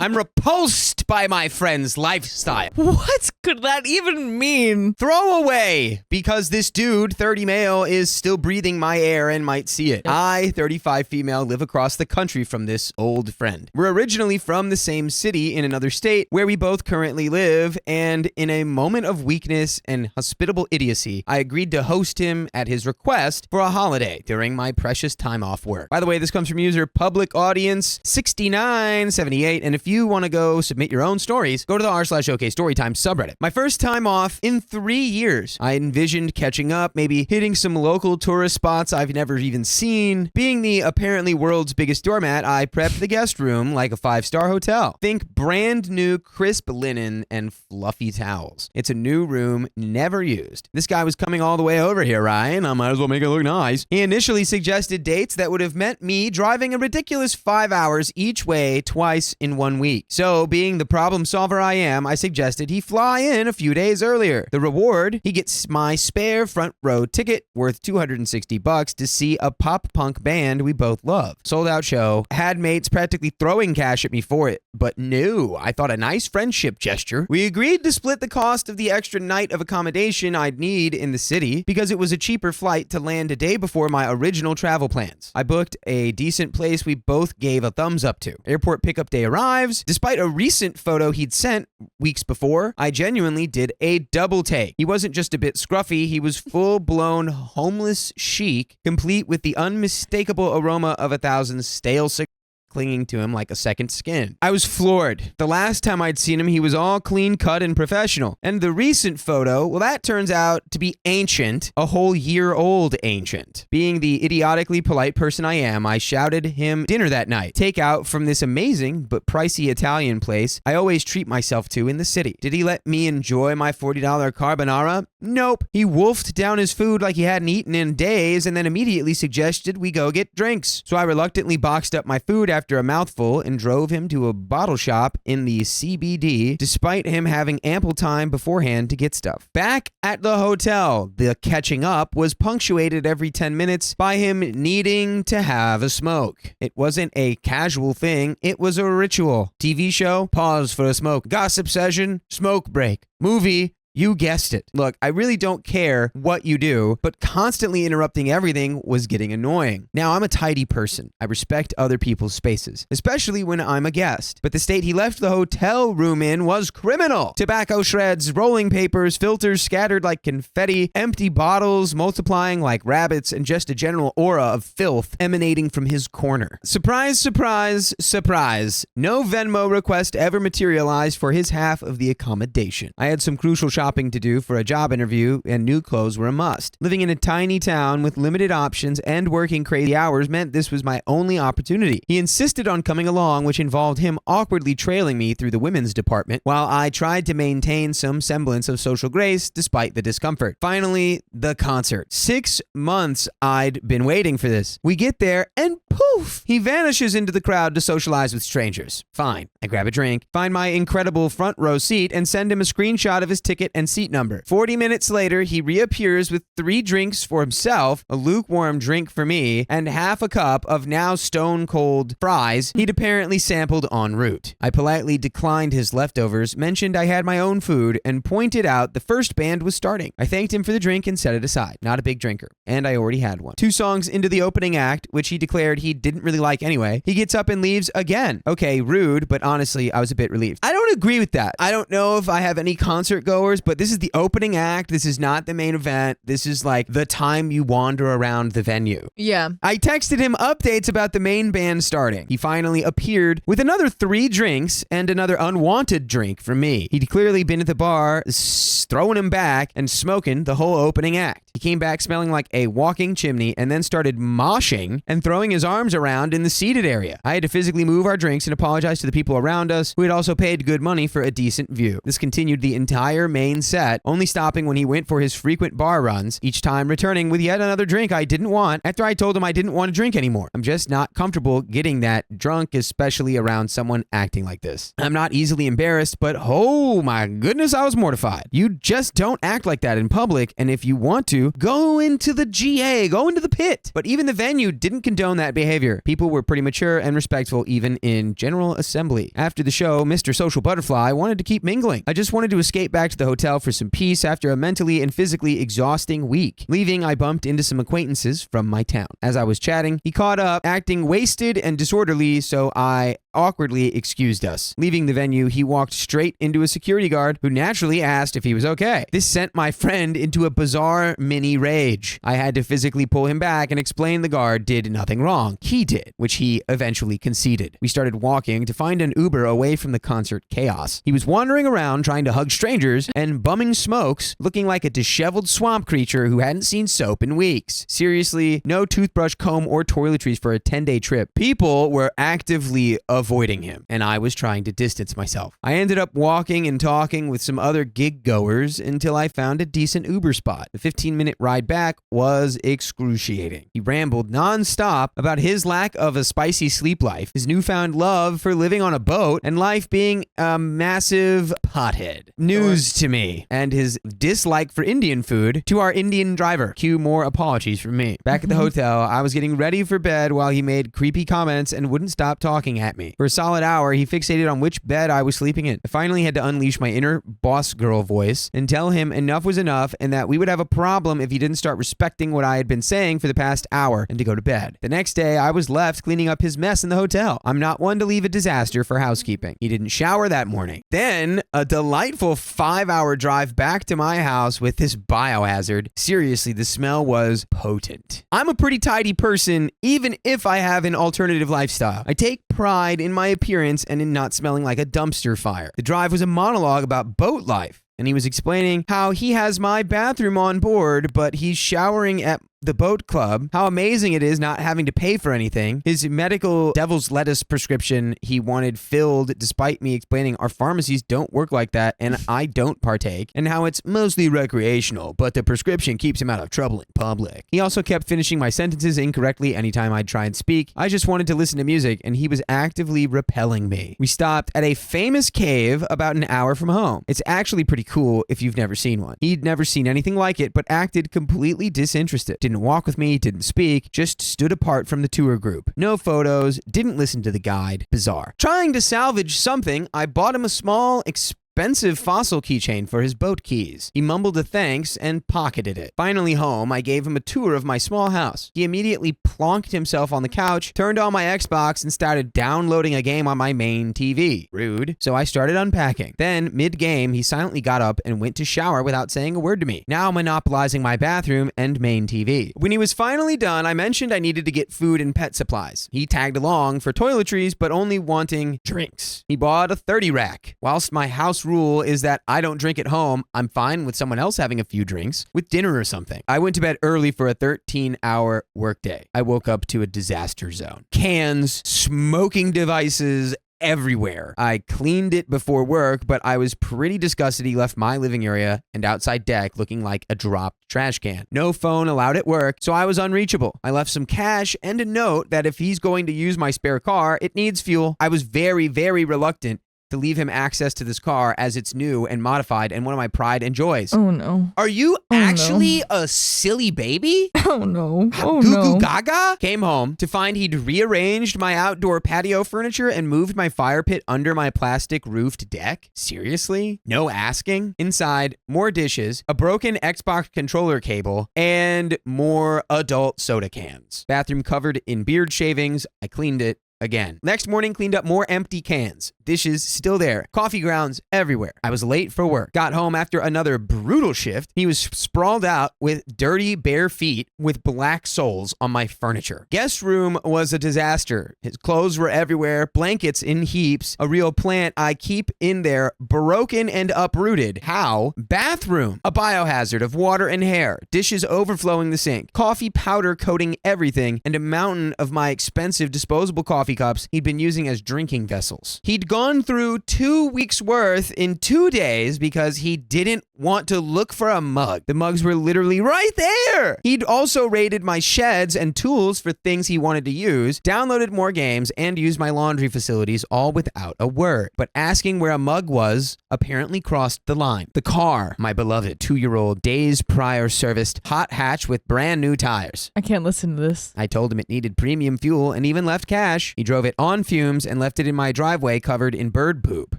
I'm repulsed by my friend's lifestyle. What could that even mean? Throw away, because this dude, 30 male, is still breathing my air and might see it. I, 35 female, live across the country from this old friend. We're originally from the same city in another state where we both currently live, and in a moment of weakness and hospitable idiocy, I agreed to host him at his request for a holiday during my precious time off work. By the way, this comes from user public audience 6978, and if you want to go submit your own stories, go to the r/OK storytime subreddit. My first time off in 3 years. I envisioned catching up, maybe hitting some local tourist spots I've never even seen. Being the apparently world's biggest doormat, I prepped the guest room like a 5-star hotel. Think brand new crisp linen and fluffy towels. It's a new room, never used. This guy was coming all the way over here, Ryan. I might as well make it look nice. He initially suggested dates that would have meant me driving a ridiculous 5 hours each way twice in 1 week. So, being the problem solver I am, I suggested he fly in a few days earlier. The reward, he gets my spare front row ticket worth $260 to see a pop punk band we both love. Sold out show. Had mates practically throwing cash at me for it. But no, I thought a nice friendship gesture. We agreed to split the cost of the extra night of accommodation I'd need in the city because it was a cheaper flight to land a day before my original travel plans. I booked a decent place we both gave a thumbs up to. Airport pickup day arrives. Despite a recent photo he'd sent weeks before, I genuinely did a double take. He wasn't just a bit scruffy, he was full-blown homeless chic, complete with the unmistakable aroma of 1,000 stale cigarettes clinging to him like a second skin. I was floored. The last time I'd seen him, he was all clean cut and professional. And the recent photo, well, that turns out to be ancient, a whole year old ancient. Being the idiotically polite person I am, I shouted him dinner that night. Takeout from this amazing but pricey Italian place I always treat myself to in the city. Did he let me enjoy my $40 carbonara? Nope. He wolfed down his food like he hadn't eaten in days and then immediately suggested we go get drinks. So I reluctantly boxed up my food after a mouthful and drove him to a bottle shop in the CBD, despite him having ample time beforehand to get stuff. Back at the hotel, the catching up was punctuated every 10 minutes by him needing to have a smoke. It wasn't a casual thing, it was a ritual. TV show, pause for a smoke. Gossip session, smoke break. Movie, you guessed it. Look, I really don't care what you do, but constantly interrupting everything was getting annoying. Now, I'm a tidy person. I respect other people's spaces, especially when I'm a guest. But the state he left the hotel room in was criminal. Tobacco shreds, rolling papers, filters scattered like confetti, empty bottles multiplying like rabbits, and just a general aura of filth emanating from his corner. Surprise, surprise, surprise. No Venmo request ever materialized for his half of the accommodation. I had some crucial shopping to do for a job interview, and new clothes were a must. Living in a tiny town with limited options and working crazy hours meant this was my only opportunity. He insisted on coming along, which involved him awkwardly trailing me through the women's department while I tried to maintain some semblance of social grace despite the discomfort. Finally, the concert. 6 months I'd been waiting for this. We get there and poof, he vanishes into the crowd to socialize with strangers. Fine. I grab a drink, find my incredible front row seat, and send him a screenshot of his ticket and seat number. 40 minutes later, he reappears with 3 drinks for himself, a lukewarm drink for me, and half a cup of now stone-cold fries he'd apparently sampled en route. I politely declined his leftovers, mentioned I had my own food, and pointed out the first band was starting. I thanked him for the drink and set it aside. Not a big drinker, and I already had one. 2 songs into the opening act, which he declared he didn't really like anyway, he gets up and leaves again. Okay, rude, but honestly, I was a bit relieved. I don't agree with that. I don't know if I have any concert goers, but this is the opening act. This is not the main event. This is like the time you wander around the venue. Yeah. I texted him updates about the main band starting. He finally appeared with another 3 drinks and another unwanted drink from me. He'd clearly been at the bar, throwing him back and smoking the whole opening act. He came back smelling like a walking chimney and then started moshing and throwing his arms around in the seated area. I had to physically move our drinks and apologize to the people around us who had also paid good money for a decent view. This continued the entire main set, only stopping when he went for his frequent bar runs, each time returning with yet another drink I didn't want after I told him I didn't want to drink anymore. I'm just not comfortable getting that drunk, especially around someone acting like this. I'm not easily embarrassed, but oh my goodness, I was mortified. You just don't act like that in public, and if you want to, to go into the GA, go into the pit. But even the venue didn't condone that behavior. People were pretty mature and respectful even in General Assembly. After the show, Mr. Social Butterfly wanted to keep mingling. I just wanted to escape back to the hotel for some peace after a mentally and physically exhausting week. Leaving, I bumped into some acquaintances from my town. As I was chatting, he caught up, acting wasted and disorderly, so I awkwardly excused us. Leaving the venue, he walked straight into a security guard who naturally asked if he was okay. This sent my friend into a bizarre mini rage. I had to physically pull him back and explain the guard did nothing wrong. He did, which he eventually conceded. We started walking to find an Uber away from the concert chaos. He was wandering around trying to hug strangers and bumming smokes, looking like a disheveled swamp creature who hadn't seen soap in weeks. Seriously, no toothbrush, comb, or toiletries for a 10-day trip. People were actively avoiding him, and I was trying to distance myself. I ended up walking and talking with some other gig goers until I found a decent Uber spot. The 15-minute ride back was excruciating. He rambled non-stop about his lack of a spicy sleep life, his newfound love for living on a boat, and life being a massive pothead. News to me. And his dislike for Indian food to our Indian driver. Cue more apologies from me. Back at the hotel, I was getting ready for bed while he made creepy comments and wouldn't stop talking at me. For a solid hour, he fixated on which bed I was sleeping in. I finally had to unleash my inner boss girl voice and tell him enough was enough and that we would have a problem if he didn't start respecting what I had been saying for the past hour and to go to bed. The next day, I was left cleaning up his mess in the hotel. I'm not one to leave a disaster for housekeeping. He didn't shower that morning. Then, a delightful 5-hour drive back to my house with this biohazard. Seriously, the smell was potent. I'm a pretty tidy person, even if I have an alternative lifestyle. I take pride in my appearance and in not smelling like a dumpster fire. The drive was a monologue about boat life, and he was explaining how he has my bathroom on board, but he's showering at the boat club, how amazing it is not having to pay for anything, his medical devil's lettuce prescription he wanted filled despite me explaining our pharmacies don't work like that and I don't partake, and how it's mostly recreational, but the prescription keeps him out of trouble in public. He also kept finishing my sentences incorrectly anytime I'd try and speak. I just wanted to listen to music, and he was actively repelling me. We stopped at a famous cave about an hour from home. It's actually pretty cool if you've never seen one. He'd never seen anything like it, but acted completely disinterested. Didn't walk with me, didn't speak, just stood apart from the tour group. No photos, didn't listen to the guide. Bizarre. Trying to salvage something, I bought him a small, expensive fossil keychain for his boat keys. He mumbled a thanks and pocketed it. Finally home, I gave him a tour of my small house. He immediately plonked himself on the couch, turned on my Xbox, and started downloading a game on my main TV. Rude. So I started unpacking. Then, mid-game, he silently got up and went to shower without saying a word to me, now monopolizing my bathroom and main TV. When he was finally done, I mentioned I needed to get food and pet supplies. He tagged along for toiletries, but only wanting drinks. He bought a 30 rack. Whilst my house rule is that I don't drink at home, I'm fine with someone else having a few drinks with dinner or something. I went to bed early for a 13-hour workday. I woke up to a disaster zone. Cans, smoking devices, everywhere. I cleaned it before work, but I was pretty disgusted he left my living area and outside deck looking like a dropped trash can. No phone allowed at work, so I was unreachable. I left some cash and a note that if he's going to use my spare car, it needs fuel. I was very, very reluctant to leave him access to this car as it's new and modified and one of my pride and joys. Oh no. Are you actually a silly baby? Oh no. Oh Goo no. Goo Gaga? Came home to find he'd rearranged my outdoor patio furniture and moved my fire pit under my plastic roofed deck? Seriously? No asking? Inside, more dishes, a broken Xbox controller cable, and more adult soda cans. Bathroom covered in beard shavings. I cleaned it again. Next morning, cleaned up more empty cans. Dishes still there. Coffee grounds everywhere. I was late for work. Got home after another brutal shift. He was sprawled out with dirty bare feet with black soles on my furniture. Guest room was a disaster. His clothes were everywhere. Blankets in heaps. A real plant I keep in there broken and uprooted. How? Bathroom. A biohazard of water and hair. Dishes overflowing the sink. Coffee powder coating everything. And a mountain of my expensive disposable coffee cups he'd been using as drinking vessels. He'd gone through 2 weeks worth in 2 days because he didn't want to look for a mug. The mugs were literally right there. He'd also raided my sheds and tools for things he wanted to use, downloaded more games, and used my laundry facilities all without a word. But asking where a mug was apparently crossed the line. The car, my beloved 2-year-old, days prior serviced hot hatch with brand new tires. I can't listen to this. I told him it needed premium fuel and even left cash. He drove it on fumes and left it in my driveway covered in bird poop.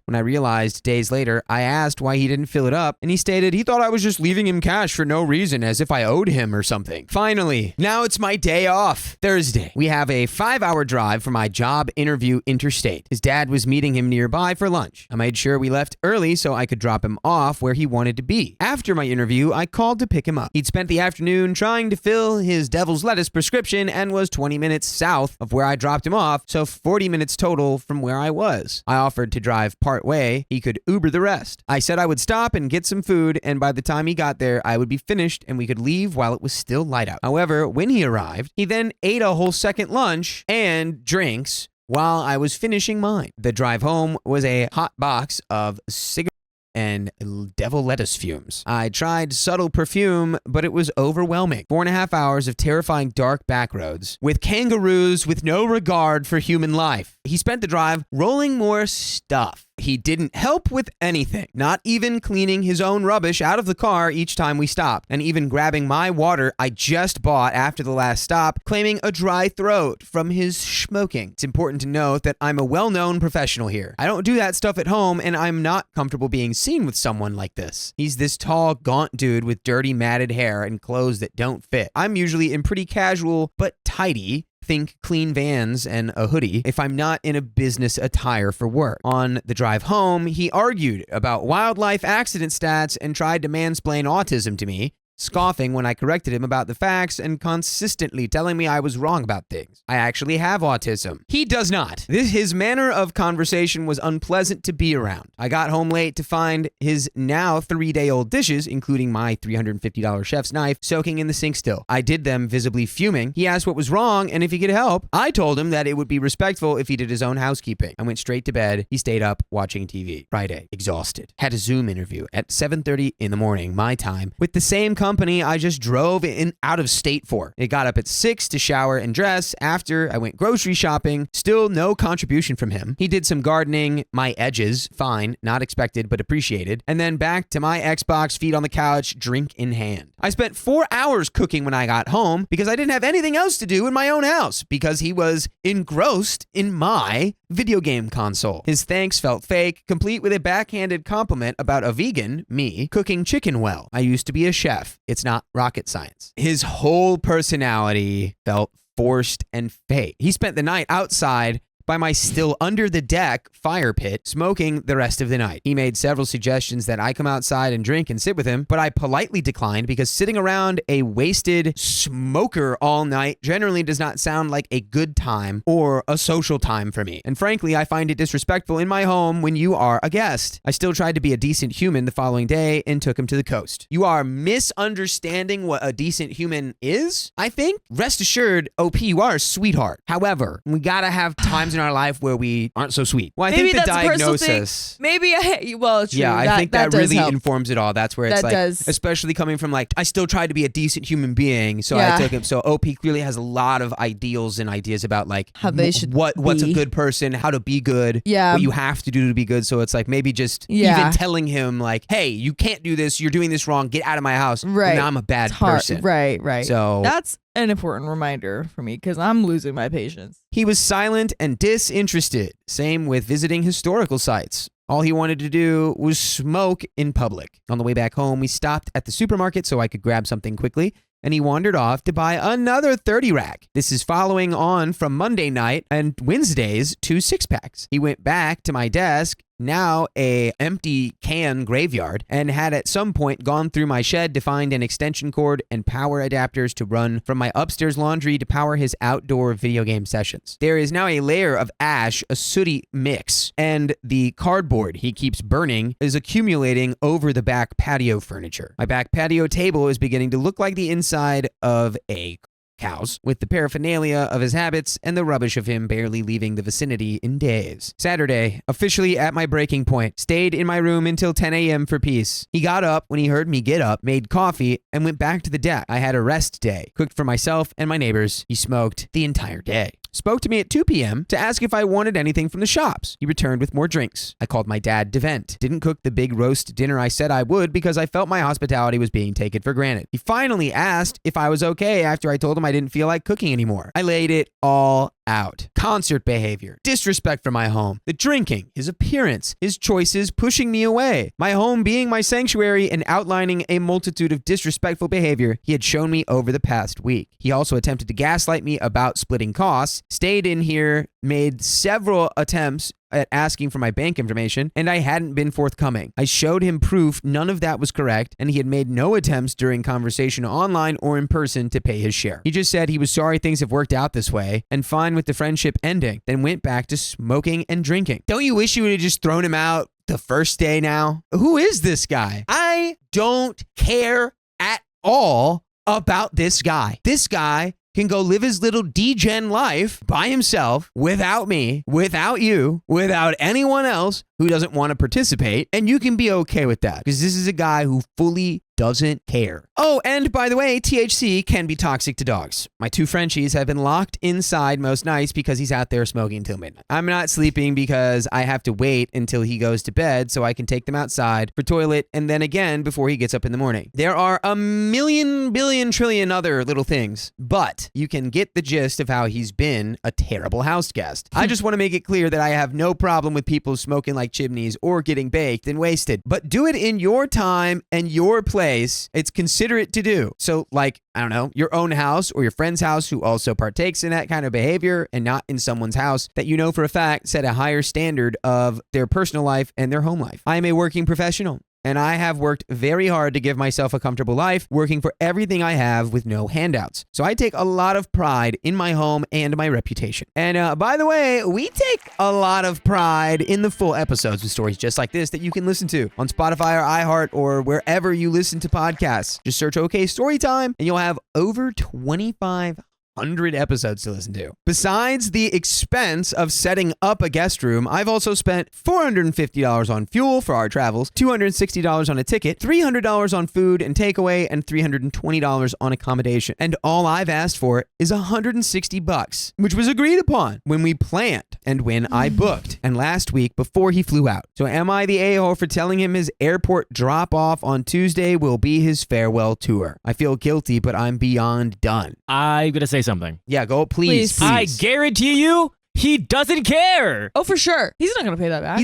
When I realized days later, I asked why he didn't fill it up, and he stated he thought I was just leaving him cash for no reason, as if I owed him or something. Finally, now it's my day off. Thursday. We have a 5-hour drive for my job interview interstate. His dad was meeting him nearby for lunch. I made sure we left early so I could drop him off where he wanted to be. After my interview, I called to pick him up. He'd spent the afternoon trying to fill his devil's lettuce prescription and was 20 minutes south of where I dropped him off, so 40 minutes total from where I was. I offered to drive part way. He could Uber the rest. I said I would stop and get some food, and by the time he got there, I would be finished and we could leave while it was still light out. However, when he arrived, he then ate a whole second lunch and drinks while I was finishing mine. The drive home was a hot box of cigarettes and devil lettuce fumes. I tried subtle perfume, but it was overwhelming. 4.5 hours of terrifying dark back roads with kangaroos with no regard for human life. He spent the drive rolling more stuff. He didn't help with anything, not even cleaning his own rubbish out of the car each time we stopped, and even grabbing my water I just bought after the last stop, claiming a dry throat from his smoking. It's important to note that I'm a well-known professional here. I don't do that stuff at home, and I'm not comfortable being seen with someone like this. He's this tall, gaunt dude with dirty, matted hair and clothes that don't fit. I'm usually in pretty casual, but tidy. Think clean Vans and a hoodie if I'm not in a business attire for work. On the drive home, he argued about wildlife accident stats and tried to mansplain autism to me, scoffing when I corrected him about the facts and consistently telling me I was wrong about things. I actually have autism. He does not. His manner of conversation was unpleasant to be around. I got home late to find his now 3-day-old dishes, including my $350 chef's knife, soaking in the sink still. I did them visibly fuming. He asked what was wrong and if he could help. I told him that it would be respectful if he did his own housekeeping. I went straight to bed. He stayed up watching TV. Friday, exhausted. Had a Zoom interview at 7:30 in the morning, my time, with the same company I just drove in out of state for. It got up at 6 to shower and dress. After I went grocery shopping, still no contribution from him. He did some gardening, my edges, fine, not expected but appreciated, and then back to my Xbox, feet on the couch, drink in hand. I spent 4 hours cooking when I got home because I didn't have anything else to do in my own house because he was engrossed in my video game console. His thanks felt fake, complete with a backhanded compliment about a vegan, me, cooking chicken well. I used to be a chef. It's not rocket science. His whole personality felt forced and fake. He spent the night outside by my still under the deck fire pit, smoking the rest of the night. He made several suggestions that I come outside and drink and sit with him, but I politely declined because sitting around a wasted smoker all night generally does not sound like a good time or a social time for me. And frankly, I find it disrespectful in my home when you are a guest. I still tried to be a decent human the following day and took him to the coast. You are misunderstanding what a decent human is, I think. Rest assured, OP, you are a sweetheart. However, we gotta have times in our life where we aren't so sweet. Well, I think the diagnosis. Maybe, well, true. Yeah, I think that really help. informs it all. That's where it's that like, does. Especially coming from like, I still tried to be a decent human being, so Yeah. I took him. So OP clearly has a lot of ideals and ideas about like How they should what's a be. good person, how to be good, Yeah. what you have to do to be good. So it's like maybe just Yeah. even telling him like, hey, you can't do this. You're doing this wrong. Get out of my house. Right. And now I'm a bad It's hard. person. Right. So That's an important reminder for me because I'm losing my patience. he was silent and disinterested. Same with visiting historical sites. All he wanted to do was smoke in public. On the way back home, we stopped at the supermarket so I could grab something quickly, and he wandered off to buy another 30 rack. This is following on from Monday night and Wednesday's 2 6-packs. He went back to my desk, now a empty can graveyard, and had at some point gone through my shed to find an extension cord and power adapters to run from my upstairs laundry to power his outdoor video game sessions. There is now a layer of ash, a sooty mix, and the cardboard he keeps burning is accumulating over the back patio furniture. My back patio table is beginning to look like the inside of a house with the paraphernalia of his habits and the rubbish of him barely leaving the vicinity in days. Saturday, officially at my breaking point, stayed in my room until 10 a.m. for peace. He got up when he heard me get up, made coffee, and went back to the deck. I had a rest day, cooked for myself and my neighbors. He smoked the entire day. Spoke to me at 2 p.m. to ask if I wanted anything from the shops. He returned with more drinks. I called my dad to vent. Didn't cook the big roast dinner I said I would because I felt my hospitality was being taken for granted. He finally asked if I was okay after I told him I didn't feel like cooking anymore. I laid it all out. Concert behavior, disrespect for my home, the drinking, his appearance, his choices pushing me away, my home being my sanctuary, and outlining a multitude of disrespectful behavior he had shown me over the past week. He also attempted to gaslight me about splitting costs, stayed in here, made several attempts at asking for my bank information, and I hadn't been forthcoming. I showed him proof none of that was correct, and he had made no attempts during conversation online or in person to pay his share. He just said he was sorry things have worked out this way, and fine with the friendship ending, then went back to smoking and drinking. Don't you wish you would have just thrown him out the first day now? Who is this guy? I don't care at all about this guy. This guy can go live his little degen life by himself, without me, without you, without anyone else who doesn't want to participate, and you can be okay with that because this is a guy who fully doesn't care. Oh, and by the way, THC can be toxic to dogs. My 2 Frenchies have been locked inside most nights because he's out there smoking until midnight. I'm not sleeping because I have to wait until he goes to bed so I can take them outside for toilet and then again before he gets up in the morning. There are a million, billion, trillion other little things, but you can get the gist of how he's been a terrible house guest. I just want to make it clear that I have no problem with people smoking like chimneys or getting baked and wasted, but do it in your time and your place. It's considerate to do. So like, I don't know, your own house or your friend's house who also partakes in that kind of behavior and not in someone's house that you know for a fact set a higher standard of their personal life and their home life. I am a working professional. And I have worked very hard to give myself a comfortable life, working for everything I have with no handouts. So I take a lot of pride in my home and my reputation. And by the way, we take a lot of pride in the full episodes with stories just like this that you can listen to on Spotify or iHeart or wherever you listen to podcasts. Just search OK Storytime and you'll have over 2,500 episodes to listen to. Besides the expense of setting up a guest room, I've also spent $450 on fuel for our travels, $260 on a ticket, $300 on food and takeaway, and $320 on accommodation. And all I've asked for is $160, which was agreed upon when we planned and when I booked, and last week before he flew out. So am I the a-hole for telling him his airport drop-off on Tuesday will be his farewell tour? I feel guilty, but I'm beyond done. I'm going to say something. Yeah, go, please. I guarantee you, he doesn't care. Oh, for sure. He's not going to pay that back.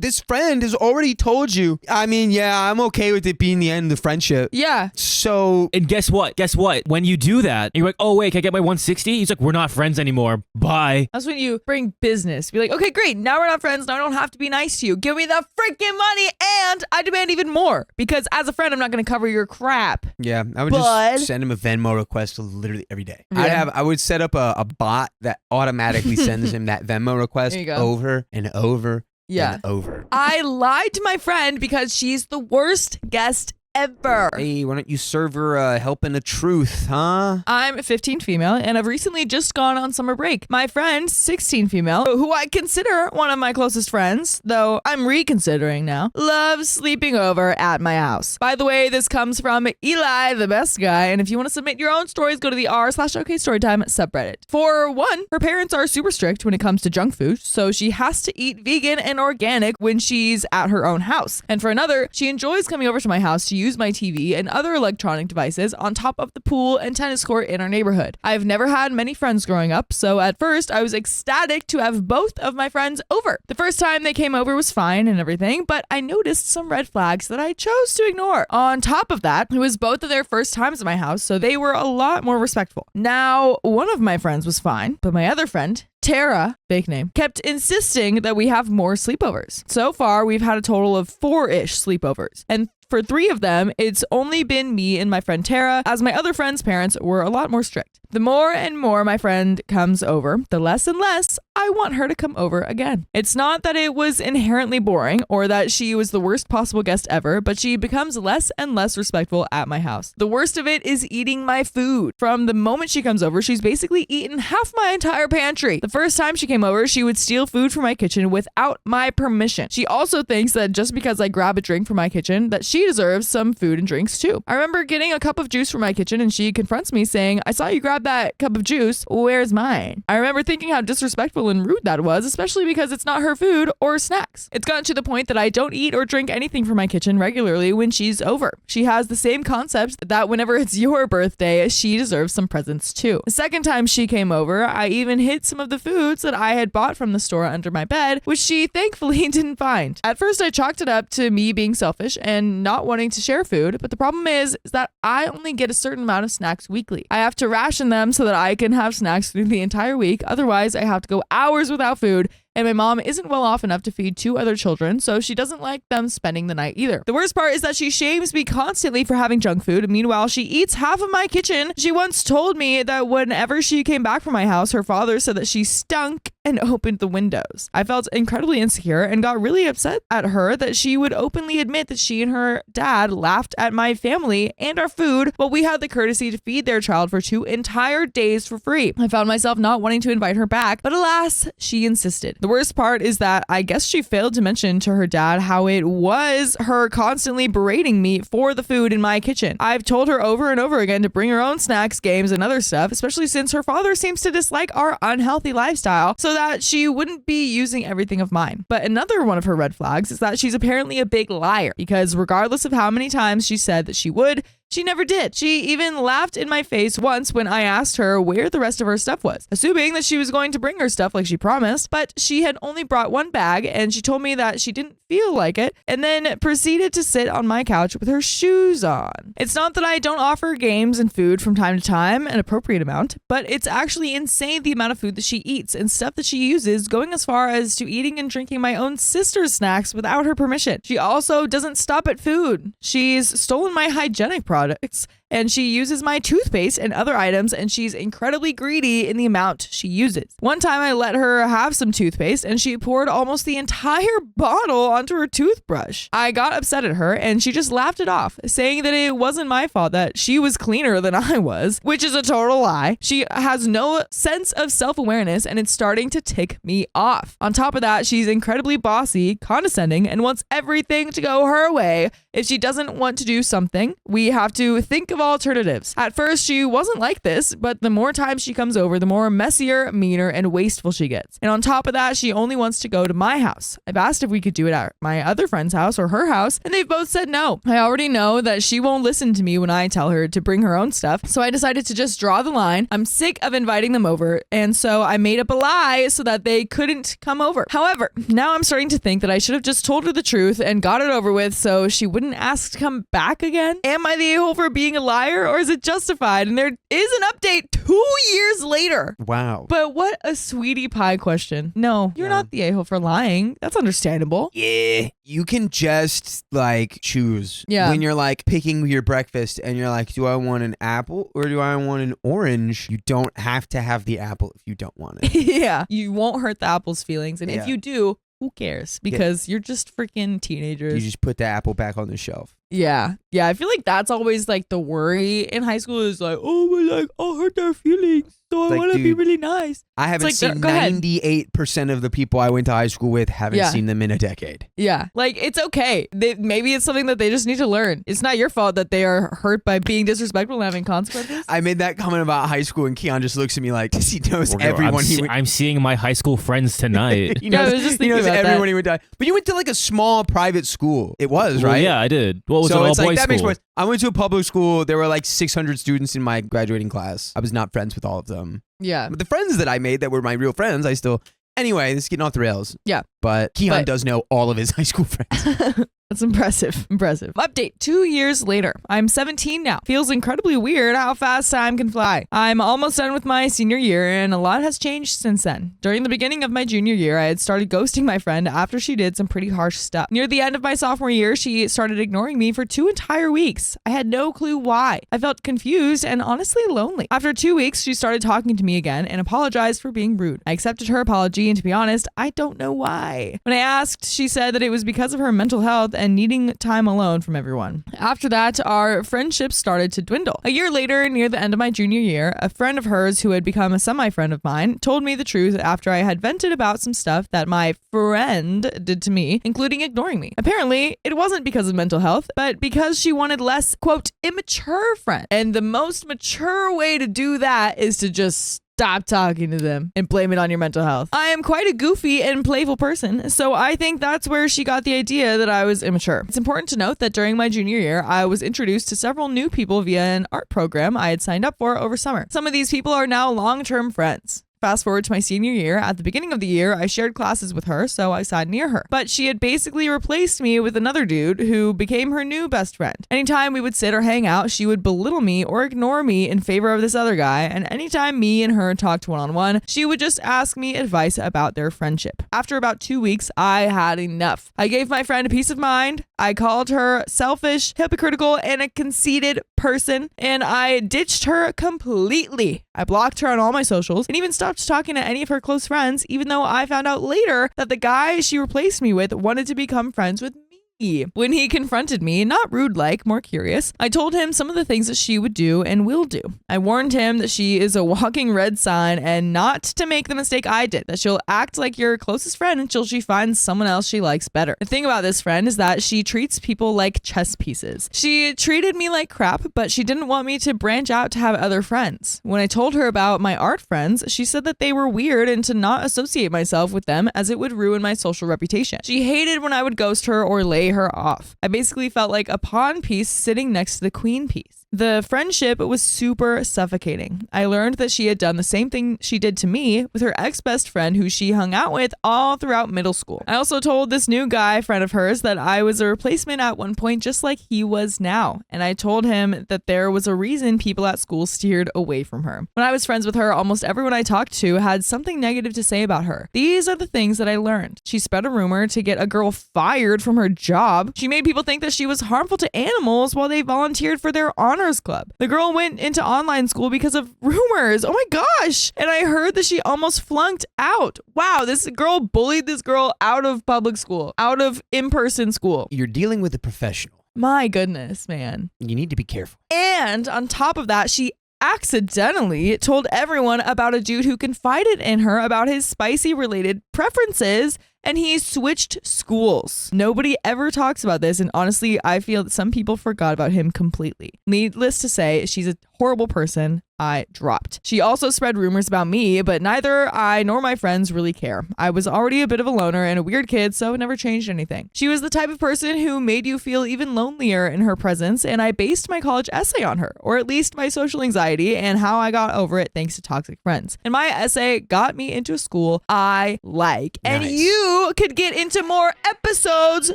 This friend has already told you, I mean, yeah, I'm okay with it being the end of the friendship. Yeah. So. And guess what? When you do that, you're like, oh, wait, can I get my 160? He's like, we're not friends anymore. Bye. That's when you bring business. Be like, okay, great. Now we're not friends. Now I don't have to be nice to you. Give me the freaking money and I demand even more because as a friend, I'm not going to cover your crap. Yeah, I would just send him a Venmo request literally every day. Yeah. I would set up a bot that automatically sends him that Venmo request over and over and over. I lied to my friend because she's the worst guest ever. Hey, why don't you serve her helping the truth, huh? I'm 15 female and I've recently just gone on summer break. My friend, 16 female, who I consider one of my closest friends, though I'm reconsidering now, loves sleeping over at my house. By the way, this comes from Eli, the best guy, and if you want to submit your own stories, go to the r/OKStorytime subreddit. For one, her parents are super strict when it comes to junk food, so she has to eat vegan and organic when she's at her own house. And for another, she enjoys coming over to my house to use my TV and other electronic devices on top of the pool and tennis court in our neighborhood. I've never had many friends growing up, so at first I was ecstatic to have both of my friends over. The first time they came over was fine and everything, but I noticed some red flags that I chose to ignore. On top of that, it was both of their first times at my house, so they were a lot more respectful. Now, one of my friends was fine, but my other friend, Tara, fake name, kept insisting that we have more sleepovers. So far, we've had a total of 4-ish sleepovers. And for 3 of them, it's only been me and my friend Tara, as my other friend's parents were a lot more strict. The more and more my friend comes over, the less and less I want her to come over again. It's not that it was inherently boring or that she was the worst possible guest ever, but she becomes less and less respectful at my house. The worst of it is eating my food. From the moment she comes over, she's basically eaten half my entire pantry. The first time she came over, she would steal food from my kitchen without my permission. She also thinks that just because I grab a drink from my kitchen, that she deserves some food and drinks too. I remember getting a cup of juice from my kitchen and she confronts me saying, "I saw you grab that cup of juice. Where's mine?" I remember thinking how disrespectful and rude that was, especially because it's not her food or snacks. It's gotten to the point that I don't eat or drink anything from my kitchen regularly when she's over. She has the same concept that whenever it's your birthday, she deserves some presents too. The second time she came over, I even hid some of the foods that I had bought from the store under my bed, which she thankfully didn't find. At first, I chalked it up to me being selfish and not wanting to share food, but the problem is that I only get a certain amount of snacks weekly. I have to ration them so that I can have snacks through the entire week. Otherwise, I have to go hours without food, and my mom isn't well off enough to feed 2 other children, so she doesn't like them spending the night either. The worst part is that she shames me constantly for having junk food. Meanwhile, she eats half of my kitchen. She once told me that whenever she came back from my house, her father said that she stunk and opened the windows. I felt incredibly insecure and got really upset at her that she would openly admit that she and her dad laughed at my family and our food, but we had the courtesy to feed their child for 2 entire days for free. I found myself not wanting to invite her back, but alas, she insisted. The worst part is that I guess she failed to mention to her dad how it was her constantly berating me for the food in my kitchen. I've told her over and over again to bring her own snacks, games, and other stuff, especially since her father seems to dislike our unhealthy lifestyle, so that she wouldn't be using everything of mine. But another one of her red flags is that she's apparently a big liar, because regardless of how many times she said that she would, she never did. She even laughed in my face once when I asked her where the rest of her stuff was, assuming that she was going to bring her stuff like she promised, but she had only brought 1 bag and she told me that she didn't feel like it and then proceeded to sit on my couch with her shoes on. It's not that I don't offer games and food from time to time, an appropriate amount, but it's actually insane the amount of food that she eats and stuff that she uses, going as far as to eating and drinking my own sister's snacks without her permission. She also doesn't stop at food. She's stolen my hygienic products, and she uses my toothpaste and other items, and she's incredibly greedy in the amount she uses. One time I let her have some toothpaste and she poured almost the entire bottle onto her toothbrush. I got upset at her and she just laughed it off, saying that it wasn't my fault, that she was cleaner than I was, which is a total lie. She has no sense of self-awareness and it's starting to tick me off. On top of that, she's incredibly bossy, condescending, and wants everything to go her way. If she doesn't want to do something, we have to think of alternatives. At first, she wasn't like this, but the more times she comes over, the more messier, meaner, and wasteful she gets. And on top of that, she only wants to go to my house. I've asked if we could do it at my other friend's house or her house, and they've both said no. I already know that she won't listen to me when I tell her to bring her own stuff, so I decided to just draw the line. I'm sick of inviting them over, and so I made up a lie so that they couldn't come over. However, now I'm starting to think that I should have just told her the truth and got it over with so she wouldn't ask to come back again. Am I the a-hole for being a liar, or is it justified? And there is an update 2 years later. Wow. But what a sweetie pie question. No, you're not the a-hole for lying. That's understandable. Yeah. You can just like choose. Yeah. When you're like picking your breakfast and you're like, do I want an apple or do I want an orange? You don't have to have the apple if you don't want it. Yeah. You won't hurt the apple's feelings. And Yeah. if you do, who cares? Because you're just freaking teenagers. You just put the apple back on the shelf. Yeah. Yeah. I feel like that's always like the worry in high school is like, oh, but like, I'll hurt their feelings. So I Like, want to be dude, really nice. I haven't It's like, seen go ahead. 98% of the people I went to high school with, haven't Yeah. seen them in a decade. Yeah. Like, it's okay. Maybe it's something that they just need to learn. It's not your fault that they are hurt by being disrespectful and having consequences. I made that comment about high school and Keon just looks at me like, he knows I'm everyone se- he went I'm seeing my high school friends tonight. he knows, I was just he thinking knows about everyone that. he went to. But you went to like a small private school. It was, Well, right? yeah, I did. What was so it? it's like All-boys that makes school? more sense. I went to a public school. There were like 600 students in my graduating class. I was not friends with all of them. Yeah. But the friends that I made that were my real friends, I still... Anyway, this is getting off the rails. Yeah. But Keon But- does know all of his high school friends. That's impressive. Impressive. Update 2 years later. I'm 17 now. Feels incredibly weird how fast time can fly. I'm almost done with my senior year and a lot has changed since then. During the beginning of my junior year, I had started ghosting my friend after she did some pretty harsh stuff. Near the end of my sophomore year, she started ignoring me for 2 entire weeks. I had no clue why. I felt confused and honestly lonely. After 2 weeks, she started talking to me again and apologized for being rude. I accepted her apology and to be honest, I don't know why. When I asked, she said that it was because of her mental health and needing time alone from everyone. After that, our friendship started to dwindle. A year later, near the end of my junior year, a friend of hers who had become a semi-friend of mine told me the truth after I had vented about some stuff that my friend did to me, including ignoring me. Apparently, it wasn't because of mental health, but because she wanted less, quote, immature friend. And the most mature way to do that is to just stop talking to them and blame it on your mental health. I am quite a goofy and playful person, so I think that's where she got the idea that I was immature. It's important to note that during my junior year, I was introduced to several new people via an art program I had signed up for over summer. Some of these people are now long-term friends. Fast forward to my senior year, at the beginning of the year, I shared classes with her, so I sat near her. But she had basically replaced me with another dude who became her new best friend. Anytime we would sit or hang out, she would belittle me or ignore me in favor of this other guy, and anytime me and her talked one-on-one, she would just ask me advice about their friendship. After about 2 weeks, I had enough. I gave my friend a peace of mind. I called her selfish, hypocritical, and a conceited person, and I ditched her completely. I blocked her on all my socials and even stopped talking to any of her close friends, even though I found out later that the guy she replaced me with wanted to become friends with me. When he confronted me, not rude like, more curious, I told him some of the things that she would do and will do. I warned him that she is a walking red sign and not to make the mistake I did, that she'll act like your closest friend until she finds someone else she likes better. The thing about this friend is that she treats people like chess pieces. She treated me like crap, but she didn't want me to branch out to have other friends. When I told her about my art friends, she said that they were weird and to not associate myself with them as it would ruin my social reputation. She hated when I would ghost her or lay her off. I basically felt like a pawn piece sitting next to the queen piece. The friendship was super suffocating. I learned that she had done the same thing she did to me with her ex-best friend who she hung out with all throughout middle school. I also told this new guy friend of hers that I was a replacement at one point just like he was now. And I told him that there was a reason people at school steered away from her. When I was friends with her, almost everyone I talked to had something negative to say about her. These are the things that I learned. She spread a rumor to get a girl fired from her job. She made people think that she was harmful to animals while they volunteered for their honors club. The girl went into online school because of rumors. Oh my gosh. And I heard that she almost flunked out. Wow, this girl bullied this girl out of public school, out of in-person school. You're dealing with a professional. My goodness, man. You need to be careful. And on top of that, she accidentally told everyone about a dude who confided in her about his spicy related preferences, and he switched schools. Nobody ever talks about this, and honestly, I feel that some people forgot about him completely. Needless to say, she's a horrible person. I dropped. She also spread rumors about me, but neither I nor my friends really care. I was already a bit of a loner and a weird kid, so it never changed anything. She was the type of person who made you feel even lonelier in her presence, and I based my college essay on her, or at least my social anxiety and how I got over it thanks to toxic friends. And my essay got me into a school I like. And Nice. you could get into more episodes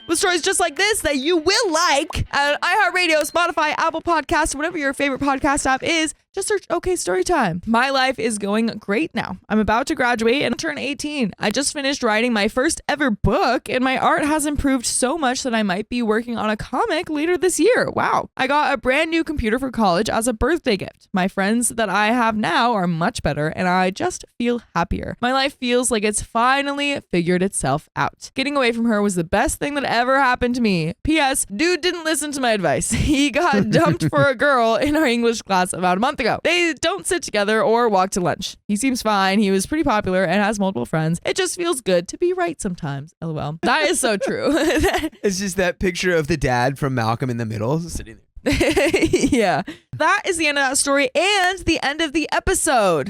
with stories just like this that you will like at iHeartRadio, Spotify, Apple Podcasts, whatever your favorite podcast app is. Just search OK Storytime. My life is going great now. I'm about to graduate and turn 18. I just finished writing my first ever book, and my art has improved so much that I might be working on a comic later this year. Wow. I got a brand new computer for college as a birthday gift. My friends that I have now are much better, and I just feel happier. My life feels like it's finally figured itself out. Getting away from her was the best thing that ever happened to me. P.S. Dude didn't listen to my advice. He got dumped for a girl in our English class about a month ago. They don't sit together or walk to lunch. He seems fine. He was pretty popular and has multiple friends. It just feels good to be right sometimes. LOL. That is so true. It's just that picture of the dad from Malcolm in the Middle sitting there. Yeah. That is the end of that story and the end of the episode.